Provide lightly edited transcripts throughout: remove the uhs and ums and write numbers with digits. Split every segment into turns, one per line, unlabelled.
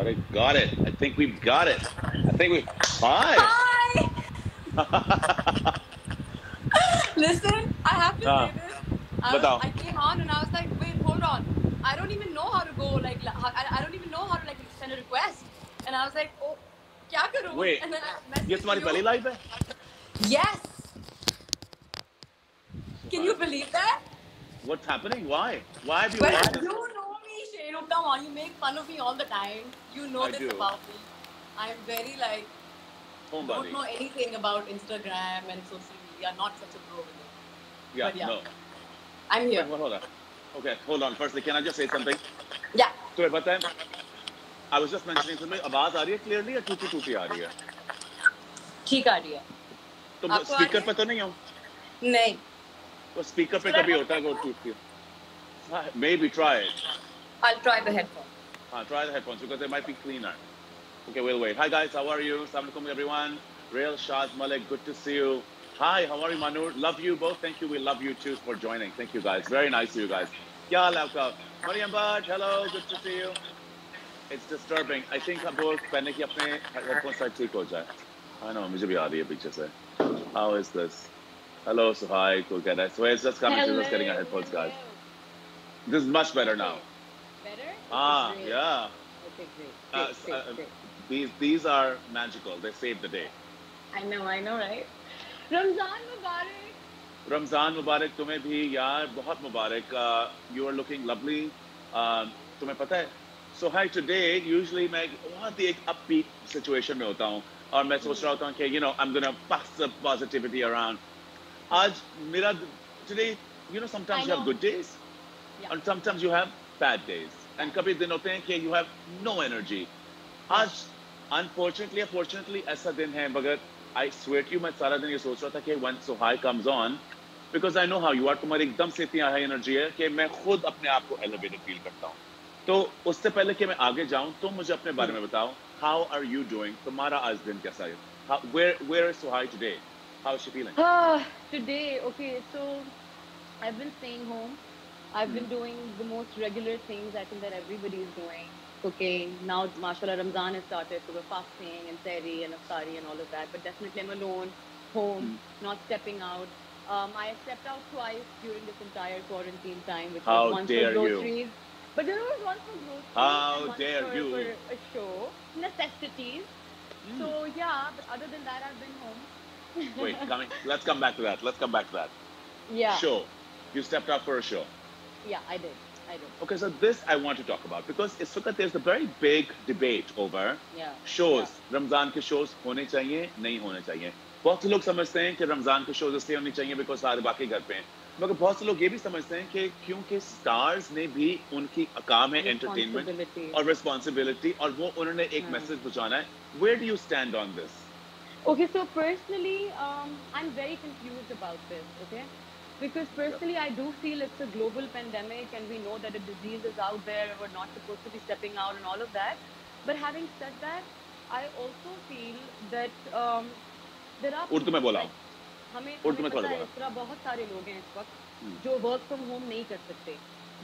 Got it. Got it. I think we've got it. I think we. Hi.
Hi! Listen, I have to say
हाँ
this.
बताओ.
I came on and I was like, wait, hold on. I don't even know how to go, like, I don't even know how to, like, send a request. And I was like, oh, kya karu?
Wait.
And then I
ये
messaged
तुम्हारी
you.
पहली live है?
Yes! Can you
Suhail.
believe that?
What's happening? Why? Why have you
But
opened this?
you know me, Shenu. Come on, you make fun of me all the time. You know
I
this
do.
about me. I'm very, like, don't
Homebody.
know anything about Instagram and social media. Not such a pro with it.
Yeah.
But yeah,
No.
I'm
Wait.
here.
Hold on. Okay. Hold on. Firstly, can I just say something?
Yeah.
तुम्हें पता है? I was just mentioning तुम्हें आवाज आ रही है clearly या टूटी टूटी आ रही है?
ठीक आ रही है.
तुम
आपको आ रही
स्पीकर
है?
पे तो नहीं हो?
नहीं.
वो स्पीकर पे
Should I
कभी
have
होता है वो
headphones?
टूटती है. Maybe try it.
I'll try the headphones.
Try the headphones because they might be cleaner. Okay, we'll wait. Hi guys, how are you? Assalamu alaikum everyone. Real Shaz Malik, good to see you. Hi, how are you, Manur? Love you both. Thank you. We love you too for joining. Thank you guys. Very nice of you guys. Kya haal hai aapka? Mariam Bhatt, hello. Good to see you. It's disturbing. I think हम वो पहले कि अपने headphones शायद ठीक हो जाए. I know, मुझे भी आ रही है पीछे से. How is this? Hello, Suhai. Cool, get it. So it's just coming to us getting our headphones, guys. This is much better now.
Better?
Okay, yeah.
Okay, great.
These are magical. They save the day.
I know, right? Ramzan Mubarak.
Ramzan Mubarak तुम्हें भी यार बहुत मुबारक. You are looking lovely. तुम्हें पता है? So hi, today usually मैं बहुत ही एक upbeat situation में होता हूँ और मैं सोच रहा होता हूँ कि I'm gonna pass the positivity around. आज मेरा today sometimes you have good days and sometimes you have bad days and कभी दिन होते हैं कि you have no energy. आज unfortunately or fortunately ऐसा दिन है मगर I swear to you मैं सारा दिन ये सोच रहा था कि when Suhai comes on because I know how you are. तुम्हारी एकदम से इतनी हाई एनर्जी है कि मैं खुद अपने आप को एलिवेटेड फील करता हूँ. तो उससे पहले कि मैं आगे जाऊं तुम मुझे अपने बारे में बताओ. How are you doing? तुम्हारा आज दिन कैसा है? Where is Suhai today? How is she feeling?
Today, okay, so I've been staying home. I've been doing the most regular things I think that everybody is doing. Cooking. Now, mashallah, Ramzan has started, so we're fasting and sehri and iftari and all of that. But definitely I'm alone, home, not stepping out. I stepped out twice during this entire quarantine time, which was once for groceries. But there was one for groceries and one for a show. Necessities. So yeah, but other than that, I've been home.
Wait, let's come back to that.
Yeah.
Show. You stepped out for a show.
Yeah, I did.
Okay, so this I want to talk about because there's a very big debate over shows. Ramzan के shows होने चाहिए नहीं होने चाहिए. बहुत से लोग समझते हैं कि रमजान के shows इसलिए होने चाहिए because सारे बाकी घर पे हैं. मगर बहुत से लोग ये भी समझते हैं कि क्योंकि stars ने भी उनकी काम है entertainment और responsibility और वो उन्होंने एक message पहुंचाना है. Where do you stand on this?
Okay, so personally, I'm very confused about this. Okay. Because personally, I do feel it's a global pandemic and we know that a disease is out there and we're not supposed to be stepping out and all of that. But having said that, I also feel that there are
Urdu में बोला.
हमें पता है इस तरह बहुत सारे लोग हैं इस वक्त जो वर्क फ्रॉम होम नहीं कर सकते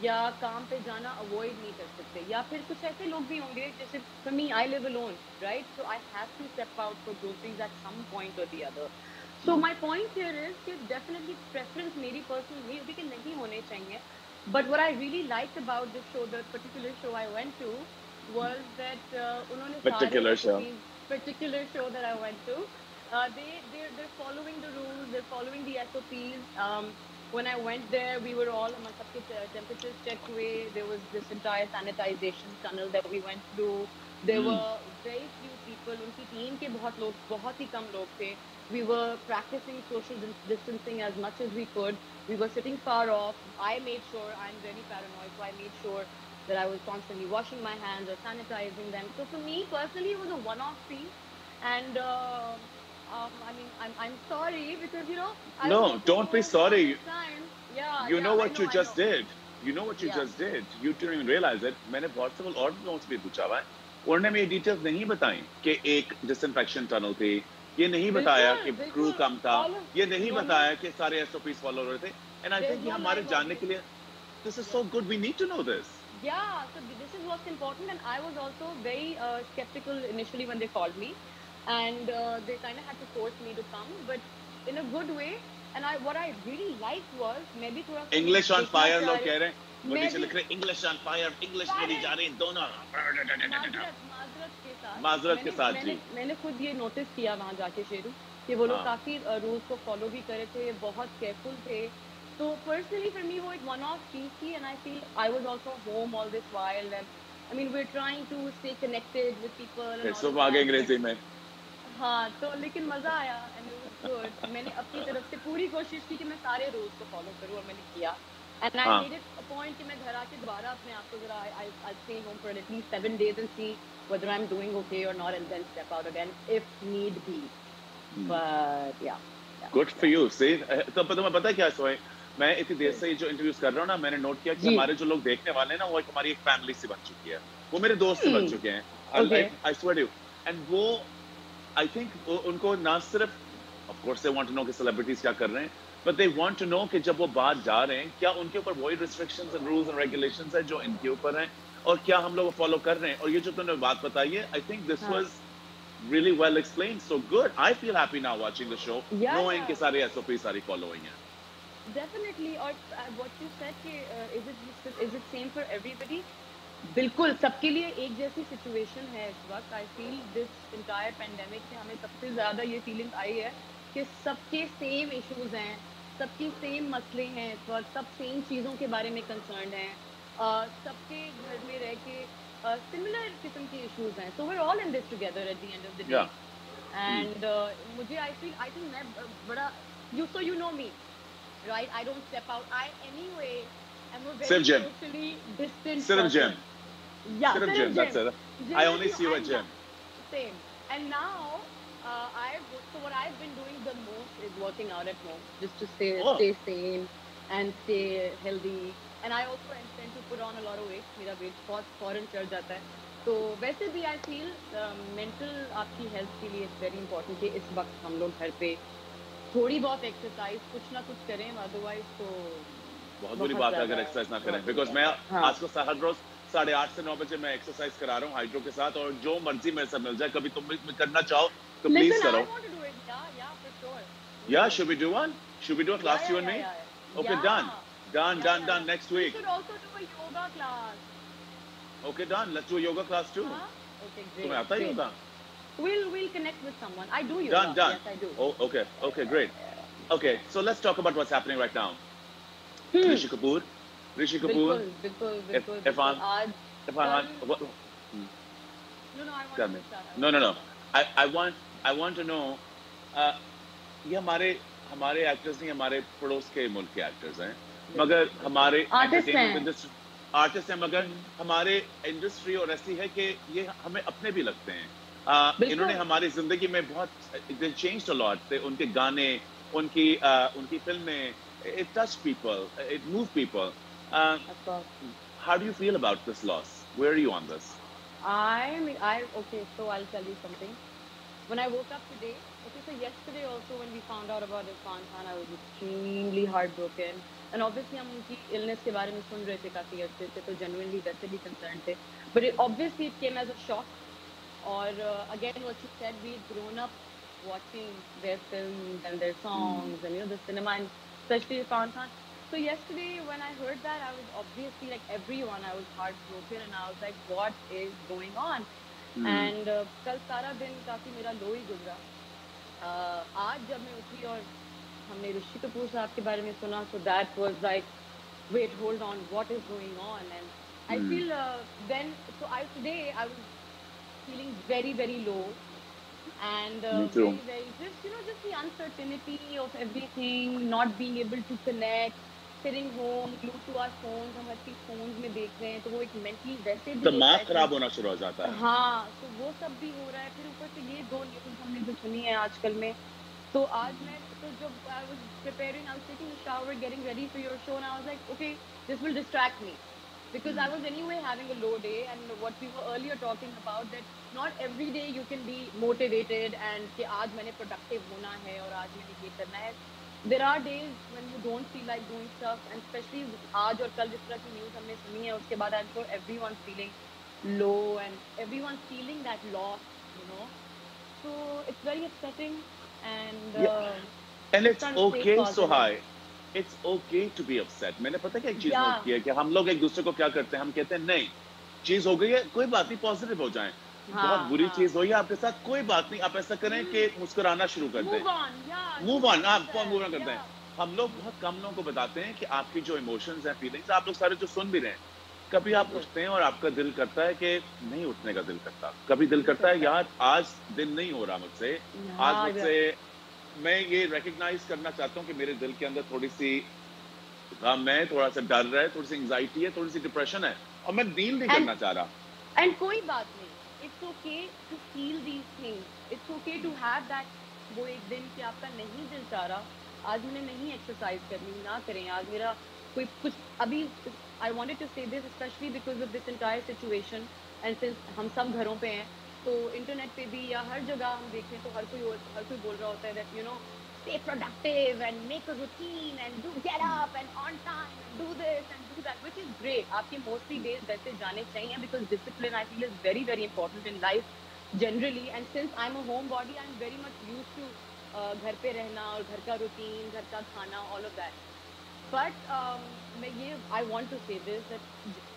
या काम पे जाना अवॉइड नहीं कर सकते या फिर कुछ ऐसे लोग भी होंगे जैसे for me I live alone, right? So I have to step out for groceries at some point or the other. So my point here is that definitely preference मेरी personal नहीं होगी कि नहीं होने चाहिए. But what I really liked about this show, the particular show I went to, was that उन्होंने
particular
show that I went to, they're following the rules, they're following the SOPs. When I went there, we were all हम सबके temperatures checked हुए. There was this entire sanitization tunnel that we went through. There were very few people. उनकी team के बहुत ही कम लोग थे. We were practicing social distancing as much as we could. We were sitting far off. I made sure, I'm very paranoid, so I made sure that I was constantly washing my hands or sanitizing them. So for me, personally, it was a one-off thing. And I mean, I'm sorry because,
No, don't be sorry.
You
know what you just did. You know what you just did. You didn't even realize it. मैंने बहुत से और लोगों से भी पूछा हुआ है. उन्होंने मेरी डिटेल्स नहीं बताई कि एक डिसइंफेक्शन टनल थी. ये नहीं बताया कि क्रू कम था. ये नहीं बताया कि सारे SOPs फॉलो हो रहे थे. And I think ये हमारे जानने के लिए this is so good. We need to know this.
Yeah, so this is what's important, and I was also very skeptical initially when they called me, and they kind of had to force me to come, but in a good way. And I what I really liked was maybe थोड़ा सा ये
English on
देखना
fire
चाह
लोग
रहे
कह रहे हैं, वो नीचे
maybe
लिख रहे हैं इंग्लिश ऑन फायर, इंग्लिश मेरी जा
correct
रही दोनों।
माजरत माजरत के साथ
माजरत के
मैंने
साथ
मैंने
जी।
मैंने खुद ये नोटिस किया वहां जाके शेरू कि वो लोग
हाँ
काफी रूल्स को फॉलो भी करे थे बहुत केयरफुल थे तो पर्सनली फॉर मी वो एक वन ऑफ चीज थी and I feel I was also home all this while and I mean we are trying to stay connected with people and
फिर
ऑल ऑफ
सुबह आगे
दैट बट
अंग्रेजी में।
हाँ तो लेकिन मजा आया एंड इट वाज गुड मैंने अपनी तरफ से पूरी कोशिश की कि मैं सारे रूल्स को फॉलो करूं और मैंने किया एंड आई
हाँ
मेड इट अ पॉइंट कि मैं घर आके दोबारा अपने आप को जरा I stay home for at least 7 days and see whether I'm doing okay or not and then step out again if need be but yeah
good for
yeah
you see. तो तुम्हें पता है क्या सोए, मैं इतनी देर से जो इंटरव्यूज कर रहा हूँ ना, मैंने नोट किया कि
जी
हमारे जो लोग देखने वाले हैं ना, वो एक हमारी एक फैमिली सी बन चुकी है। वो मेरे दोस्त से बन चुके हैं।
okay
I swear you. And वो आई थिंक उनको ना सिर्फ of course they want to know कि सेलिब्रिटीज क्या कर रहे हैं, but they want to know कि जब वो बाहर जा रहे हैं क्या उनके ऊपर वही restrictions and rules and regulations है जो इनके ऊपर हैं, और क्या हम लोग फॉलो कर रहे हैं। और ये जो तुमने बात बताई है, आई थिंक दिस
हाँ
was really well explained, so good. I feel happy now watching the show knowing कि
yeah
सारे SOP सारी follow हुई हैं।
definitely और what you said कि is it same for everybody बिल्कुल सबके लिए एक जैसी सिचुएशन है इस वक्त I feel this entire pandemic से हमें सबसे ज्यादा ये फीलिंग आई है कि सबके सेम इश्यूज हैं सबके सेम मसले हैं इस वक्त सब सेम चीजों के बारे में कंसर्न हैं सबके घर में रह के सिमिलर किस्म के इश्यूज हैं so we are all in this together at the end of the day
Yeah. Hmm.
And मुझे आई थिंक मैं बड़ा you know me right? I don't step out. I anyway am a very
सिर्फ gym,
socially distant
सिर्फ gym,
person. Yeah,
सिर्फ
sort
gym,
of
that's
gym.
it. I
Gym with
only
you
see you at
and
gym.
same. And now, so what I've been doing the most is working out at home, just to
Oh,
stay sane and stay healthy. And I also intend to put on a lot of weight. मेरा weight बहुत फौरन चढ़ जाता है. तो वैसे भी I feel mental आपकी health के लिए it's very important कि इस वक्त हम लोग घर पे थोड़ी बहुत एक्सरसाइज कुछ ना कुछ करें अदरवाइज तो
बहुत बुरी
बहुत
बात है
ज्यादा
अगर एक्सरसाइज ना करें,
बहुत बुरी
बिकॉज
बात
मैं
है हाँ
आज को हर रोज 8:30 से 9 बजे मैं एक्सरसाइज करा रहा हूँ हाइड्रो के साथ, और जो मर्जी मेरे से मिल जाए, कभी तुम भी करना चाहो तो प्लीज
लिसन आई
करो।
वांट टू डू इट या for sure we
Yeah,
should
should we do one? Should we do a
या
class,
या
you and
या
me?
या
Okay, done. Done, done,
या
done. Next
we
week.
Should also do a yoga class
Okay, done. Let's do a yoga class too.
हाँ okay
तुम्हें
great
आता है
great
yoga?
we'll connect with someone I do
Done,
yoga
done.
yes I do
Oh, okay, okay, great. Okay, so let's talk about what's happening right now.
Hmm
Rishi Kapoor, Rishi Kapoor,
बिल्कुल बिल्कुल
if
बिल्कुल
if
बिल्कुल
I'm
आज
if I'm
कल
what,
no no I want
tell
you
me.
To start I
No,
want
no,
you to
no.
Start
I want to know. ये हमारे हमारे actors नहीं, हमारे पड़ोस के मुल्क के एक्टर्स हैं, मगर
बिल्कुल बिल्कुल
हमारे
आर्टिस्ट
एंटरटेनमेंट
हैं
इंडस्ट्री आर्टिस्ट हैं, मगर हमारे इंडस्ट्री और ऐसी है कि ये हमें अपने भी लगते हैं। इन्होंने
बिल्कुल
हमारी जिंदगी में बहुत दे चेंज्ड अ लॉट। उनके गाने, उनकी फिल्में, it touch people, it move people.
Of course
how do you feel about this loss? Where are you on this?
okay, so I'll tell you something. When I woke up today, okay, so yesterday also when we found out about Irfan Khan, I was extremely heartbroken. And obviously हम उनकी illness के बारे में सुन रहे थे काफी अच्छे से, तो genuinely वैसे भी concerned थे. But obviously it came as a shock. Or again, what you said, we'd grown up watching their films and their songs and the cinema, and especially Irfan Khan. So yesterday, when I heard that, I was obviously like everyone, I was heartbroken, and I was like, "What is going on?" And कल सारा दिन काफी मेरा लो ही गुजरा. आज जब मैं उठी और हमने ऋषि कपूर साहब के बारे में सुना, so that was like, wait, hold on, what is going on? And I feel then, so today I was feeling very, very low and
Me too.
very, very just the uncertainty of everything, not being able to connect, sitting home, glued to our phones, हम हर चीज phones में देख रहे हैं, तो वो एक mentally वैसे भी एक
दिमाग
ऐसी
खराब होना शुरू हो जाता है।
हाँ तो वो सब भी हो रहा है फिर ऊपर से ये दो न्यूज हमने जो सुनी है आजकल में तो आज मैं तो जब I was preparing I was taking a shower getting ready for your show and I was like okay this will distract me because I was anyway having a low day and what we were earlier talking about that not every day you can be motivated and कि आज मैंने productive होना है और आज मैंने ये करना है there are days when you don't feel like doing stuff, and especially आज और कल जिस तरह की न्यूज़ हमने सुनी है, उसके बाद I'm sure everyone's feeling low and everyone's feeling that loss, you know. So it's very upsetting, and
Yeah, and
just
it's
trying to stay
okay,
positive.
Sohai. It's okay to be upset. मैंने पता है क्या एक चीज note
Yeah,
की है कि हम लोग एक दूसरे को क्या करते हैं, हम कहते हैं नहीं, चीज हो गई है, कोई बात नहीं, पॉजिटिव हो जाएं। बहुत
हाँ,
बुरी
हाँ.
चीज हुई है आपके साथ, कोई बात नहीं, आप ऐसा करें कि मुस्कुराना शुरू कर दें।
Move on. Yeah,
move
do
on,
it
आप
yourself.
मूव ऑन करते हैं।
Yeah.
हम लोग बहुत कम लोगों को बताते हैं कि आपकी जो इमोशंस हैं, फीलिंग्स, आप लोग सारे जो सुन भी रहे हैं, कभी आप
बिल्कुल.
उठते हैं और आपका दिल करता है कि नहीं उठने का दिल करता। कभी दिल
दिल
करता है
करता है.
यार आज दिन नहीं हो रहा मुझसे, आज
हाँ,
मुझसे मैं ये रिकॉग्नाइज करना चाहता हूँ कि मेरे दिल के अंदर थोड़ी-सी गम है, थोड़ा-सा डर है, थोड़ी-सी एंग्जायटी है, थोड़ी-सी डिप्रेशन है और मैं डील नहीं
and
करना चाह रहा।
and कोई बात नहीं. It's okay to feel these things. It's okay to have that. वो एक दिन कि आपका नहीं दिल चाह रहा, आज मैंने नहीं एक्सरसाइज करनी, ना करें, आज मेरा कोई कुछ अभी. I wanted to say this especially because of this entire situation, and since हम सब घरों पे हैं, तो इंटरनेट पे भी या हर जगह हम देखें तो हर कोई बोल रहा होता है that you know stay productive and make a routine and do get up and on time and do this and do that, which is great. आपके mostly days वैसे जाने चाहिए because discipline I feel is very very important in life generally, and since I'm a homebody I'm very much used to घर पे रहना और घर का routine, घर का खाना, all of that. But I want to say this that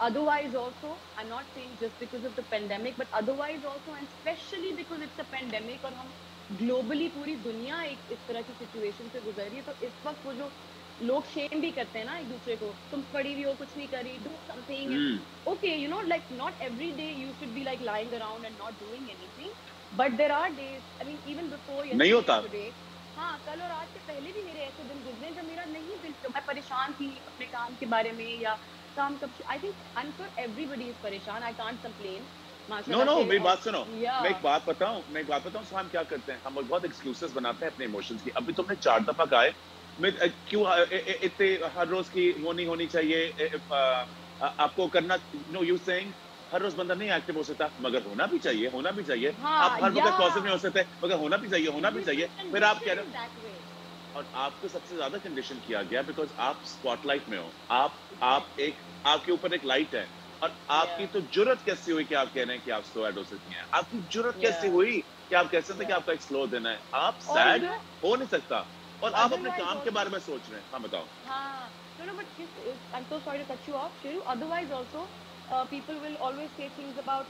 otherwise also, I'm not saying just because of the pandemic, but otherwise also, and especially because it's a pandemic और हम globally पूरी दुनिया एक इस तरह की situation से गुजर रही है, तो इस वक्त वो जो लोग shame भी करते हैं ना एक दूसरे को, तुम पढ़ी हुई हो, कुछ नहीं करी, do something,
hmm,
and okay, you know, like not every day you should be like lying around and not doing anything, but there are days, I mean, even before
नहीं
yesterday
होता।
and today. हाँ, कल और आज से पहले भी मेरे ऐसे दिन गुजरे जब मेरा नहीं दिल, मैं परेशान थी अपने काम के बारे में, या काम कब, I think I am sure everybody is परेशान, आई कांट कंप्लेन
नो
माशाल्लाह
नो
से.
मेरी बात सुनो।
या
मैं एक बात बताऊं, सो हम क्या करते हैं, हम लोग बहुत एक्सक्यूजेस बनाते हैं अपने इमोशंस की। अभी तुमने 4 दफा कहा है मैं क्यों इतने हर रोज की वो नहीं होनी चाहिए, आपको करना, नो यू सेइंग हर रोज बंदा नहीं एक्टिव हो सकता, मगर होना भी चाहिए, होना भी चाहिए। आप
हाँ,
हर
या
वक्त पॉजिटिव नहीं हो सकते, मगर होना भी चाहिए, होना भी
वी
चाहिए।
शुड
फिर आप कह
कंडीशन
रहे
इन
हो,
दैट वे.
और आपको सबसे ज्यादा कंडीशन किया गया बिकॉज आप स्पॉटलाइट में हो, आप
एग्जैक्टली.
एक, आपके ऊपर एक लाइट है। और
या
आपकी तो जुर्रत कैसी हुई कि आप कह रहे हैं कि आप स्लो एडोसिस में हैं? आपकी जुर्रत
या
कैसी हुई कि आप कह सकते हैं कि
या
आपका एक स्लो दिन है? आप
और
सैड
जो
हो नहीं सकता और आप अपने
अदरवाइज
काम के बारे
ऑल्सो.
में सोच रहे हैं। हाँ बताओ।
हाँ, no, but just, I'm so sorry to cut you off, Shiru. Otherwise, also, people will always say things about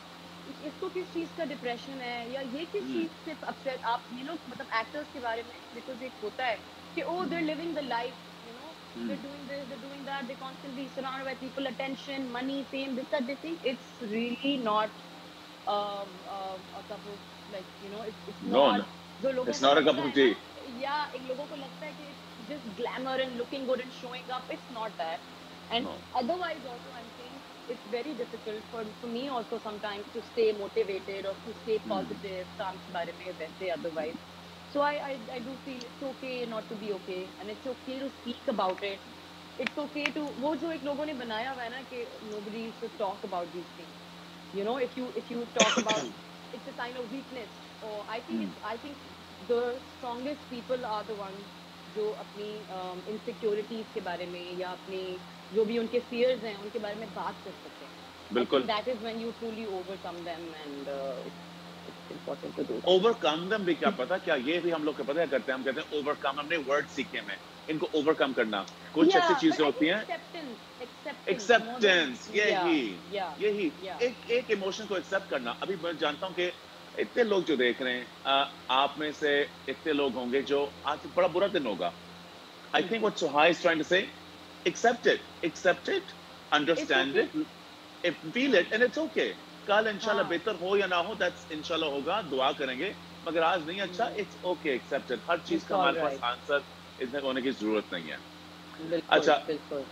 इसको किस चीज का डिप्रेशन है या ये किस
हम्म,
चीज से अपसेट, आप यू नो मतलब एक्टर्स के बारे में, बिकॉज एक होता है कि oh they living the life, you know
hmm,
they're doing this, they're doing that, they're constantly surrounded by people, attention, money, fame, this that this thing. It's really not a cup of, like, you know, it's
no
not. जो लोगों
it's
को
not a cup
लगता
of
है
tea.
ना, या इन लोगों को लगता है कि it's just glamour and looking good and showing up, it's not that. And
no
otherwise also I'm saying it's very difficult for me also sometimes to stay motivated or to stay positive काम के बारे में वैसे otherwise. So I do feel it's okay not to be okay, and it's okay to speak about it. It's okay to, वो जो एक लोगों ने बनाया हुआ है ना कि nobody should talk about these things. You know, if you talk about, it's a sign of weakness. Or I think the strongest people are the ones जो अपनी insecurities के बारे में या अपनी जो भी उनके fears हैं उनके बारे में बात कर सकते हैं. I think
बिल्कुल।
that is when you truly overcome them, and it's important to do that.
Overcome दम भी क्या पता, क्या ये भी हम लोग का पता है करते हैं, हम कहते हैं ओवरकम, हमने वर्ड सीखे हैं इनको ओवरकम करना। कुछ ऐसी
Yeah, but
चीजें
I
होती
think
हैं,
acceptance more than,
acceptance,
yeah,
यही
yeah,
यही
yeah.
एक इमोशन को एक्सेप्ट करना। अभी मैं जानता हूं कि इतने लोग जो देख रहे हैं, आप में से इतने लोग होंगे जो आज बड़ा बुरा दिन होगा। आई थिंक
बिल्कुल.
What Suhai is trying to say, accept it,
It's
understand
okay.
It, feel
हाँ,
इट एंड इट्स ओके। कल इंशाल्लाह
हाँ,
बेहतर हो या ना हो, दैट्स इंशाल्लाह होगा, दुआ करेंगे। मगर आज नहीं अच्छा, इट्स ओके, एक्सेप्ट इट। हर चीज
it's
का
all
हमारे पास
right.
आंसर इसमें होने की जरूरत नहीं है।
बिल्कुल,
अच्छा,
बिल्कुल.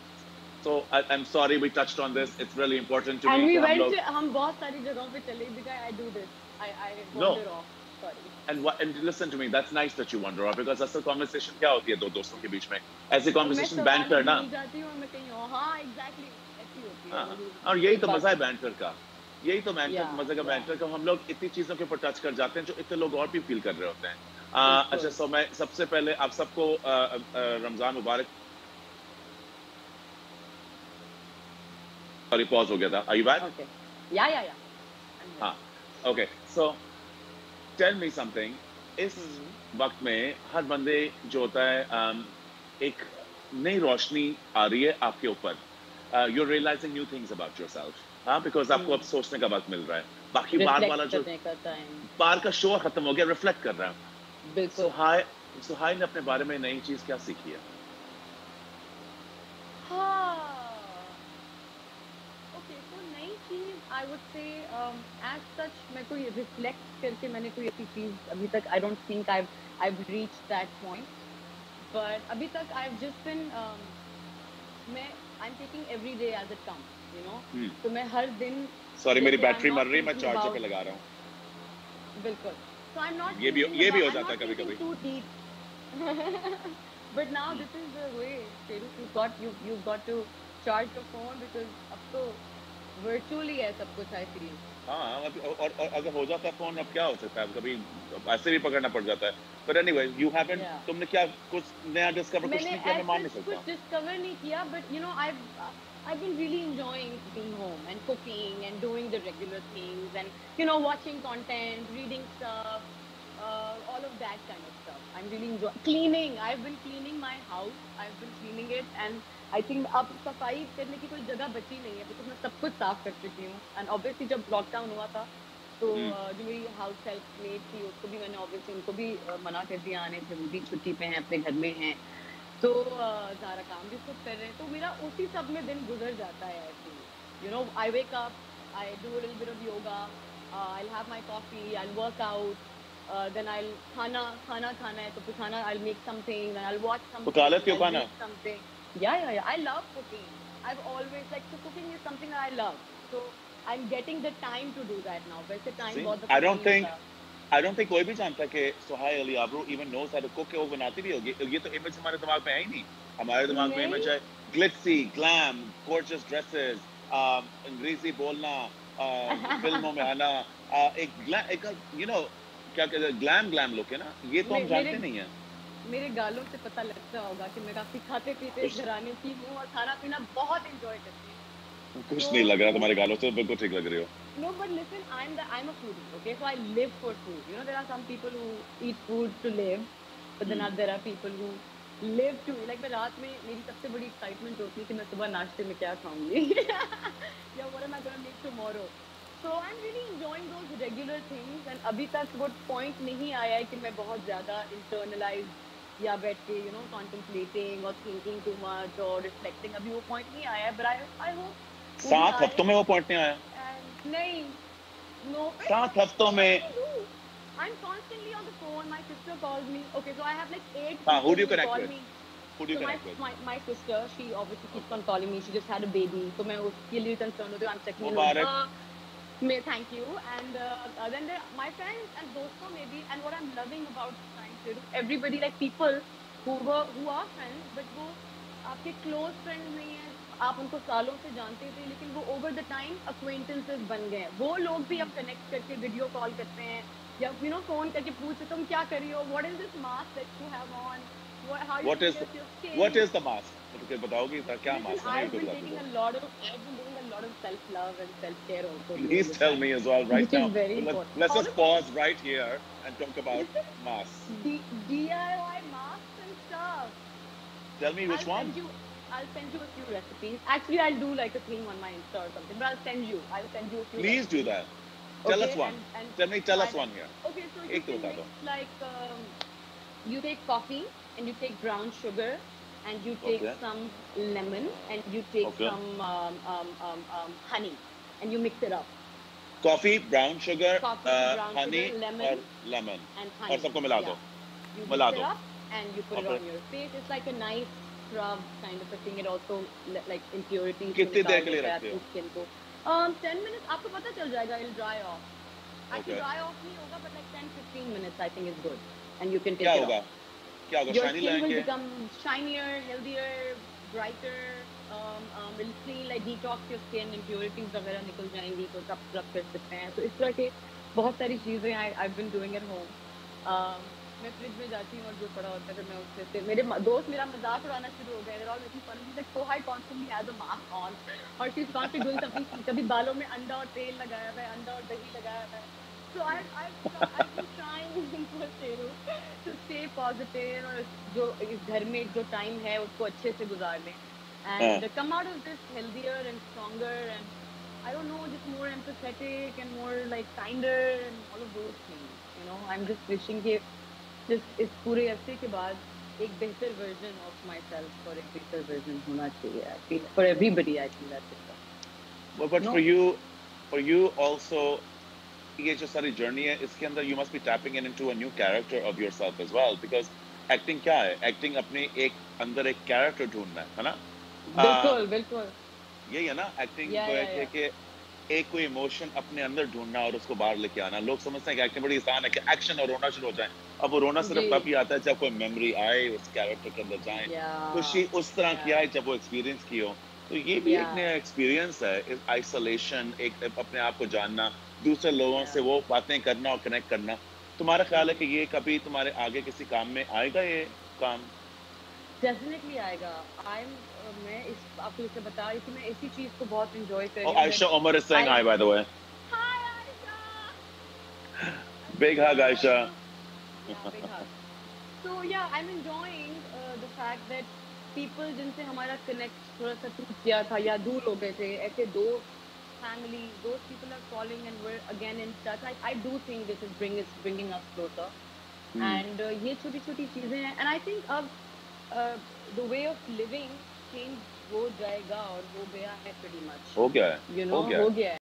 so I'm sorry we touched on this. It's really important to
And
me
we
कि हम
went
लोग,
to, हम बहुत सारी जगहों पे चले because I do this. I
no,
wander off. Sorry.
and listen to me, that's nice that you wander off because असल conversation क्या होती है दो दोस्तों के बीच में? ऐसी
मैं
conversation
सवाल ही
banter ना।
भूल जाती हूँ और मैं कहीं और, हाँ exactly ऐसी होती है
हाँ,
मेरी
और यही
एक
तो
बात.
मजा है बैंटर का। यही तो बैंटर
Yeah,
मजे का
yeah.
बैंटर का, हम लोग इतनी चीजों के ऊपर टच कर जाते हैं जो इतने लोग और भी फील कर रहे होते हैं। अच्छा,
बिल्कुल।
सो मैं सबसे पहले आप सबको रमजान मुबारक। सॉरी, पॉज हो गया था। Are you back?
Okay. Yeah I am
हाँ,
here.
Okay. So tell me something. इस
हम्म।
वक्त में हर बंदे जो होता है, एक नई रोशनी आ रही है आपके ऊपर। You are realising new things about yourself. हाँ, बिकॉज आपको अब
हम्म।
सोचने का वक्त मिल रहा है। बाकी बार
रिफ्लेक्ट
वाला जो
करने का टाइम।
बार का शो खत्म हो गया, रिफ्लेक्ट कर रहा है।
बिल्कुल।
सुहाय सुहाय ने अपने बारे में नई चीज क्या सीखी है?
हाँ। ओके, सो नई चीज I would say as such मैं कोई रिफ्लेक्ट करके मैंने कोई ऐसी चीज अभी तक I don't think I reach that point, but अभी तक आई हैव जस्ट बिन मैं I am taking every day as it comes, तो मैं हर दिन
सॉरी, मेरी
जैसे आई एम
बैटरी मर
नॉट
रही है, मैं
थिंकिंग
चार्जर पे
अबाउट।
लगा रहा हूँ।
बिल्कुल। So I'm not
ये भी
thinking
ये भी
about,
हो
I'm
जाता है
not
कभी
thinking
कभी।
too deep. But now this is the way, Sheru, you've got to charge your phone because अब तो virtually है सब कुछ, I feel.
हाँ, और अगर हो जाता है फोन, अब क्या हो सकता है, कभी ऐसे भी पकड़ना पड़ जाता है। But anyway, you haven't,
Yeah.
तुमने क्या कुछ नया डिस्कवर कुछ
मैंने
नहीं किया? मैं
as
मान
such
नहीं
कुछ
सकता।
discover नहीं किया, but I've been really enjoying being home and cooking and doing the regular things and watching content, reading stuff, all of that kind of stuff. I'm really enjoying cleaning. I've been cleaning my house. I've been cleaning it, and I think अब सफाई करने की कोई जगह बची नहीं है because मैं सब कुछ साफ कर चुकी हूँ. And obviously जब लॉकडाउन हुआ था तो
हम्म।
जो मेरी हाउस हेल्पमेट थी उसको भी मैंने ऑब्वियसली उनको भी मना कर दिया आने से, वो भी छुट्टी पे हैं, अपने घर में हैं, तो सारा काम भी खुद कर रहे हैं, तो मेरा उसी सब में दिन गुजर जाता है ऐसे ही। I wake up, I do a little bit of yoga, I have my coffee, I work out, then I खाना खाना है तो फिर खाना I make something, I watch
पका
समथिंग,
लेती हो
आई
खाना?
Read something. या I love cooking. I've always like, so cooking is something that I love. So I'm getting the time to do that now. वैसे time
See,
बहुत
I
दफा
don't
नहीं
think
होता।
I don't think कोई भी जानता कि सुहाय अली आबरू even knows how to cook, वो बनाती भी होगी। ये तो इमेज हमारे दिमाग में है ही नहीं। हमारे दिमाग में
नहीं।
इमेज है glitzy, glam, gorgeous dresses, अंग्रेजी बोलना, फिल्मों में आना, एक you know क्या कहते हैं, glam look है ना, ये तो हम
मेरे
जानते नहीं है।
मेरे गालों से पता लगता होगा कि मैं काफी खाते पीते
कुछ
घराने की हूँ और खाना पीना बहुत एंजॉय करती हूँ।
कुछ नहीं लग रहा
तो
तुम्हारे गालों से, बिल्कुल ठीक लग रही हो।
no, but listen, I'm a foodie, okay? So I live for food. There are some people who eat food to live, but then there are people who live to like मैं रात में मेरी सबसे बड़ी excitement होती है कि मैं सुबह नाश्ते में क्या खाऊंगी या what am I gonna make tomorrow. So I'm really enjoying those regular things, and अभी तक वो point नहीं आया है कि मैं बहुत ज्यादा internalized या बैठ के contemplating or thinking too much or reflecting, अभी वो point नहीं आया है, but I hope वो भी
7
आए।
हफ्तों में वो पॉइंट नहीं आया?
And nahi, no.
7 हफ्तों
What
में?
do we do? I'm constantly on the phone. My sister calls me. Okay, so I have like 8
हाँ, who
people
do you
who
connect
call
with?
me.
Who do you
So my
connect with?
my my sister, she obviously keeps
Okay.
on calling me. She just had a baby, so मैं उसके लिए concerned होती हूँ. I'm checking in on
Mubarak.
her. May thank you. And then my friends and दोस्तों maybe. And what I'm loving about this time, Shiru, everybody, like people who are friends, but वो आपके close friends नहीं है, आप उनको सालों से जानते थे, लेकिन वो over the time acquaintances बन गए हैं। वो लोग भी अब connect करके वीडियो कॉल करते हैं या फोन करके पूछते तुम क्या कर रही हो, what is this mask that you have on, how you
What
take
is
care of your
what
skin.
is the mask? मुझे बताओगी क्या
Listen,
मास्क है? मैं भी बताती हूँ।
I've been doing a lot of self-love and self-care also during
Please
this
tell
time,
me as well right
which
now.
is very
Well,
important.
let's just
Honestly,
pause right here and talk about
listen,
masks.
DIY masks and stuff.
Tell me which
I'll
one.
send you. I'll send you a few recipes. Actually, I'll do like a thing on my Insta or something. But I'll send you a few
Please do
recipes.
that. Tell us
Okay,
one.
and
Tell
try
us
that.
one here.
Okay, so you
एक तो
can
बता
mix
दो।
like you take coffee and you take brown sugar and you take
Okay.
some lemon and you take
Okay.
some honey and you mix it up.
Coffee, brown sugar,
Coffee, brown
honey
sugar, lemon,
और lemon
and
और
honey.
सबको मिला दो।
Yeah. You mix
मिला
it
दो।
up and you put
और
it
फिर
on your face. It's like a nice scrub kind of a thing. It also like impurities को
कितनी देर
निकाल
के लिए
देता है
रखते हो?
आपकी skin को. 10 minutes आपको पता चल जाएगा. It'll dry off. Actually,
Okay.
dry off नहीं होगा, but like 10-15 minutes I think is good, and you can
क्या
take it
होगा?
off.
क्या होगा?
Your
शाइनी
skin will
लगेंगे?
become shinier, healthier, brighter. Will clean, like detox your skin, impurities वगैरह निकल जाएंगी तो scrub कर सकते हैं. तो इस तरह के बहुत सारी चीजें I've been doing at home. मैं फ्रिज में जाती हूँ और जो पड़ा होता है फिर मैं उसमें से दोस्त मेरा मजाक उड़ाना शुरू हो गए, they're all making fun of me like Sohai constantly has a mask on or she's constantly doing something, कभी बालों में अंडा और तेल लगाया हुआ है, अंडा और दही लगाया हुआ है. So I've been trying for Sheru to stay positive और जो इस घर में जो टाइम है उसको अच्छे से गुजार लें
हाँ.
and come out of this healthier and stronger and I don't know, just more empathetic and more like kinder and all of those things. You know, I'm just wishing कि just इस पूरे अरसे के बाद एक बेहतर version of myself और एक बेहतर version होना चाहिए. I feel for everybody, I feel that's it.
But
No,
for you also, ये जो सारी जर्नी है इसके अंदर you must be tapping into a new character of yourself as well because acting क्या है? Acting अपने एक अंदर एक character ढूंढना है ना? आ,
बिल्कुल, बिल्कुल.
यही है ना एक्टिंग
Yeah,
को
yeah,
है
yeah.
कि एक कोई इमोशन अपने अंदर ढूंढना और उसको बाहर लेके आना. लोग समझते हैं कि एक्टिंग बड़ी आसान है कि एक्शन और रोना शुरू हो जाए. अब वो रोना सिर्फ
जी.
तब ही आता है जब कोई मेमोरी आए उस कैरेक्टर के अंदर जाए. खुशी
Yeah,
उस तरह की
yeah,
आए जब वो एक्सपीरियंस की हो. तो ये भी एक
yeah,
नया एक्सपीरियंस है. आइसोलेशन, एक अपने आप को जानना, दूसरे लोगों
yeah,
से वो बातें करना और कनेक्ट करना. तुम्हारा ख्याल है
yeah.
कि ये कभी तुम्हारे आगे किसी काम में आएगा ये काम?
डेफिनेटली आएगा. मैं इस आपको जैसे बता रही थी, मैं इसी चीज को बहुत एंजॉय कर रही
Oh,
हूँ that
Aisha Omar is saying
I
hi, by the way.
Hi Ayesha.
Big hug, Aisha.
Aisha. Yeah, big hug. So yeah, I'm enjoying the fact that people जिनसे हमारा connect थोड़ा सा टूट गया था या दूर हो गए थे, ऐसे दोस्त, families, those people are calling and we're again in touch. I do think this is bringing us closer.
Hmm.
And ये छोटी छोटी चीजें हैं and I think अब uh, the way of living change हो जाएगा और हो गया है pretty much.
हो गया है,
You
हो
know,
गया
हो
है.
गया है.